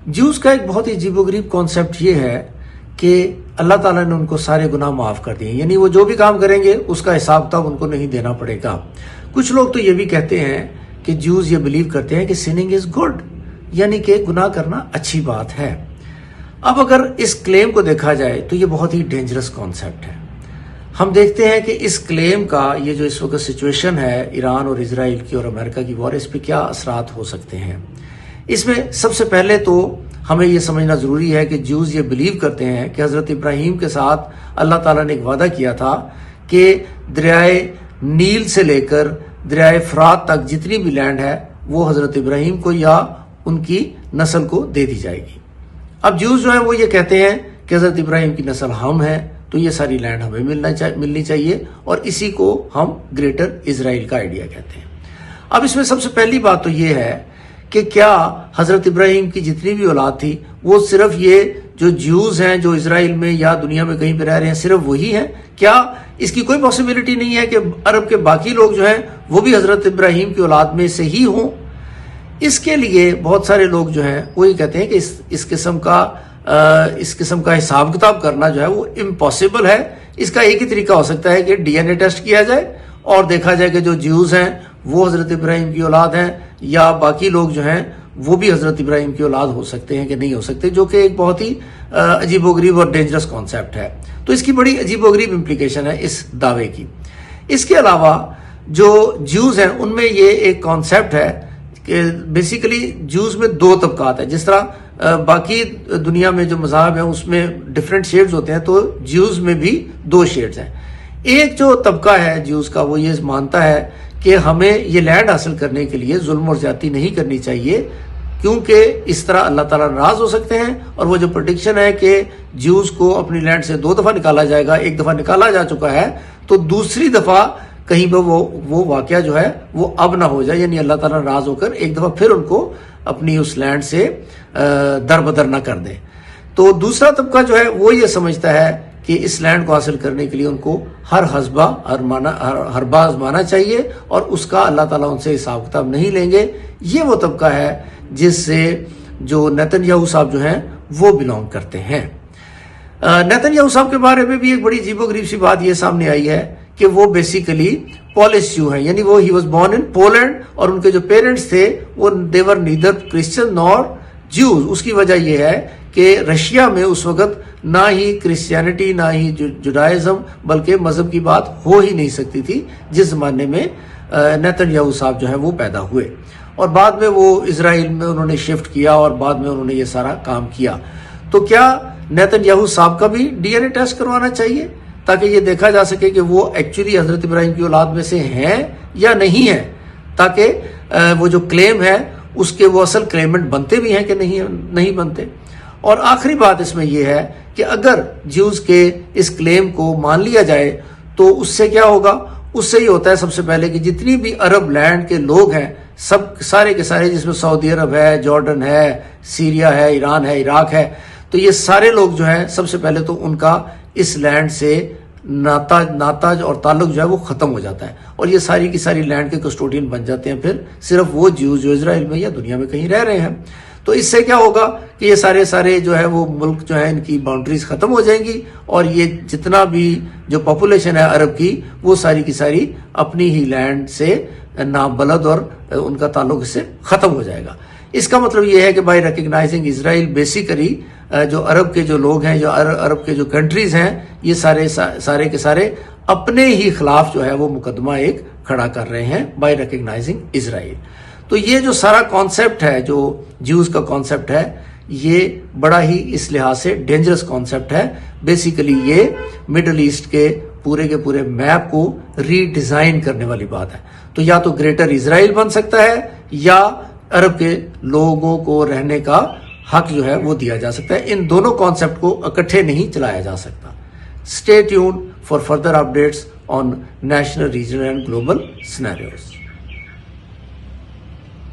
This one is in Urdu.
جوز کا ایک بہت ہی عجیب و غریب کانسیپٹ یہ ہے کہ اللہ تعالیٰ نے ان کو سارے گناہ معاف کر دیے، یعنی وہ جو بھی کام کریں گے اس کا حساب کتاب ان کو نہیں دینا پڑے گا۔ کچھ لوگ تو یہ بھی کہتے ہیں کہ جوز یہ بلیو کرتے ہیں کہ سیننگ از گڈ، یعنی کہ گناہ کرنا اچھی بات ہے۔ اب اگر اس کلیم کو دیکھا جائے تو یہ بہت ہی ڈینجرس کانسیپٹ ہے۔ ہم دیکھتے ہیں کہ اس کلیم کا یہ جو اس وقت سچویشن ہے ایران اور اسرائیل کی اور امریکہ کی وار، اس پہ کیا اثرات ہو سکتے ہیں۔ اس میں سب سے پہلے تو ہمیں یہ سمجھنا ضروری ہے کہ جوز یہ بلیو کرتے ہیں کہ حضرت ابراہیم کے ساتھ اللہ تعالیٰ نے ایک وعدہ کیا تھا کہ دریائے نیل سے لے کر دریائے فرات تک جتنی بھی لینڈ ہے وہ حضرت ابراہیم کو یا ان کی نسل کو دے دی جائے گی۔ اب جوز جو ہے وہ یہ کہتے ہیں کہ حضرت ابراہیم کی نسل ہم ہیں تو یہ ساری لینڈ ہمیں ملنی چاہیے، اور اسی کو ہم گریٹر اسرائیل کا آئیڈیا کہتے ہیں۔ اب اس میں سب سے پہلی بات تو یہ ہے کہ کیا حضرت ابراہیم کی جتنی بھی اولاد تھی وہ صرف یہ جو جیوز ہیں جو اسرائیل میں یا دنیا میں کہیں پہ رہ رہے ہیں صرف وہی ہیں؟ کیا اس کی کوئی پاسبلٹی نہیں ہے کہ عرب کے باقی لوگ جو ہیں وہ بھی حضرت ابراہیم کی اولاد میں سے ہی ہوں؟ اس کے لیے بہت سارے لوگ جو ہیں وہ یہ کہتے ہیں کہ اس قسم کا حساب کتاب کرنا جو ہے وہ امپاسبل ہے۔ اس کا ایک ہی طریقہ ہو سکتا ہے کہ ڈی این اے ٹیسٹ کیا جائے اور دیکھا جائے کہ جو جیوز ہیں وہ حضرت ابراہیم کی اولاد ہیں یا باقی لوگ جو ہیں وہ بھی حضرت ابراہیم کی اولاد ہو سکتے ہیں کہ نہیں ہو سکتے، جو کہ ایک بہت ہی عجیب و غریب اور ڈینجرس کانسیپٹ ہے۔ تو اس کی بڑی عجیب و غریب امپلیکیشن ہے اس دعوے کی۔ اس کے علاوہ جو جیوز ہیں ان میں یہ ایک کانسیپٹ ہے کہ بیسیکلی جوز میں دو طبقات ہیں۔ جس طرح باقی دنیا میں جو مذاہب ہیں اس میں ڈفرینٹ شیڈز ہوتے ہیں، تو جوز میں بھی دو شیڈز ہیں۔ ایک جو طبقہ ہے جوز کا وہ یہ مانتا ہے کہ ہمیں یہ لینڈ حاصل کرنے کے لیے ظلم اور زیادتی نہیں کرنی چاہیے، کیونکہ اس طرح اللہ تعالیٰ ناراض ہو سکتے ہیں، اور وہ جو پریڈکشن ہے کہ جوز کو اپنی لینڈ سے 2 دفعہ نکالا جائے گا، ایک دفعہ نکالا جا چکا ہے تو دوسری دفعہ کہیں پہ وہ واقعہ جو ہے وہ اب نہ ہو جائے، یعنی اللہ تعالیٰ ناراض ہو کر ایک دفعہ پھر ان کو اپنی اس لینڈ سے دربدر نہ کر دے۔ تو دوسرا طبقہ جو ہے وہ یہ سمجھتا ہے کہ اس لینڈ کو حاصل کرنے کے لیے ان کو ہر حربہ آزمانا چاہیے، اور اس کا اللہ تعالیٰ ان سے حساب کتاب نہیں لیں گے۔ یہ وہ طبقہ ہے جس سے جو نیتن یاہو صاحب جو ہیں وہ بلانگ کرتے ہیں۔ نیتن یاہو صاحب کے بارے میں بھی ایک بڑی عجیب و غریب سی بات یہ سامنے آئی ہے کہ وہ بیسیکلی پولش جیو ہیں، یعنی وہ he was born in Poland, اور ان کے جو پیرنٹس تھے وہ they were neither Christian nor Jews۔ اس کی وجہ یہ ہے کہ رشیا میں اس وقت نہ ہی کرسچینٹی نہ ہی جوڈائزم بلکہ مذہب کی بات ہو ہی نہیں سکتی تھی جس زمانے میں نیتن یاہو صاحب جو ہیں وہ پیدا ہوئے، اور بعد میں وہ اسرائیل میں انہوں نے شفٹ کیا اور بعد میں انہوں نے یہ سارا کام کیا۔ تو کیا نیتن یاہو صاحب کا بھی ڈی این اے ٹیسٹ کروانا چاہیے تاکہ یہ دیکھا جا سکے کہ وہ ایکچولی حضرت ابراہیم کی اولاد میں سے ہیں یا نہیں ہیں، تاکہ وہ جو کلیم ہے اس کے وہ اصل کلیمنٹ بنتے بھی ہیں کہ نہیں بنتے۔ اور آخری بات اس میں یہ ہے کہ اگر جیوز کے اس کلیم کو مان لیا جائے تو اس سے کیا ہوگا؟ اس سے یہ ہوتا ہے سب سے پہلے کہ جتنی بھی عرب لینڈ کے لوگ ہیں سارے کے سارے، جس میں سعودی عرب ہے، جارڈن ہے، سیریا ہے، ایران ہے، عراق ہے، تو یہ سارے لوگ جو ہیں سب سے پہلے تو ان کا اس لینڈ سے ناتا اور تعلق جو ہے وہ ختم ہو جاتا ہے، اور یہ ساری کی ساری لینڈ کے کسٹوڈین بن جاتے ہیں پھر صرف وہ جیوز جو اسرائیل میں یا دنیا میں کہیں رہ رہے ہیں۔ تو اس سے کیا ہوگا کہ یہ سارے جو ہے وہ ملک جو ہے ان کی باؤنڈریز ختم ہو جائیں گی، اور یہ جتنا بھی جو پاپولیشن ہے عرب کی وہ ساری کی ساری اپنی ہی لینڈ سے نابلد اور ان کا تعلق اس سے ختم ہو جائے گا۔ اس کا مطلب یہ ہے کہ بائی ریکگنائزنگ اسرائیل بیسیکلی جو عرب کے جو لوگ ہیں، جو عرب کے جو کنٹریز ہیں، یہ سارے کے سارے اپنے ہی خلاف جو ہے وہ مقدمہ ایک کھڑا کر رہے ہیں بائی ریکگنائزنگ اسرائیل۔ تو یہ جو سارا کانسیپٹ ہے جو جیوز کا کانسیپٹ ہے یہ بڑا ہی اس لحاظ سے ڈینجرس کانسیپٹ ہے۔ بیسیکلی یہ مڈل ایسٹ کے پورے میپ کو ری ڈیزائن کرنے والی بات ہے۔ تو یا تو گریٹر اسرائیل بن سکتا ہے یا عرب کے لوگوں کو رہنے کا حق جو ہے وہ دیا جا سکتا ہے۔ ان دونوں کانسیپٹ کو اکٹھے نہیں چلایا جا سکتا۔ Stay tune for further updates on national, regional and global scenarios.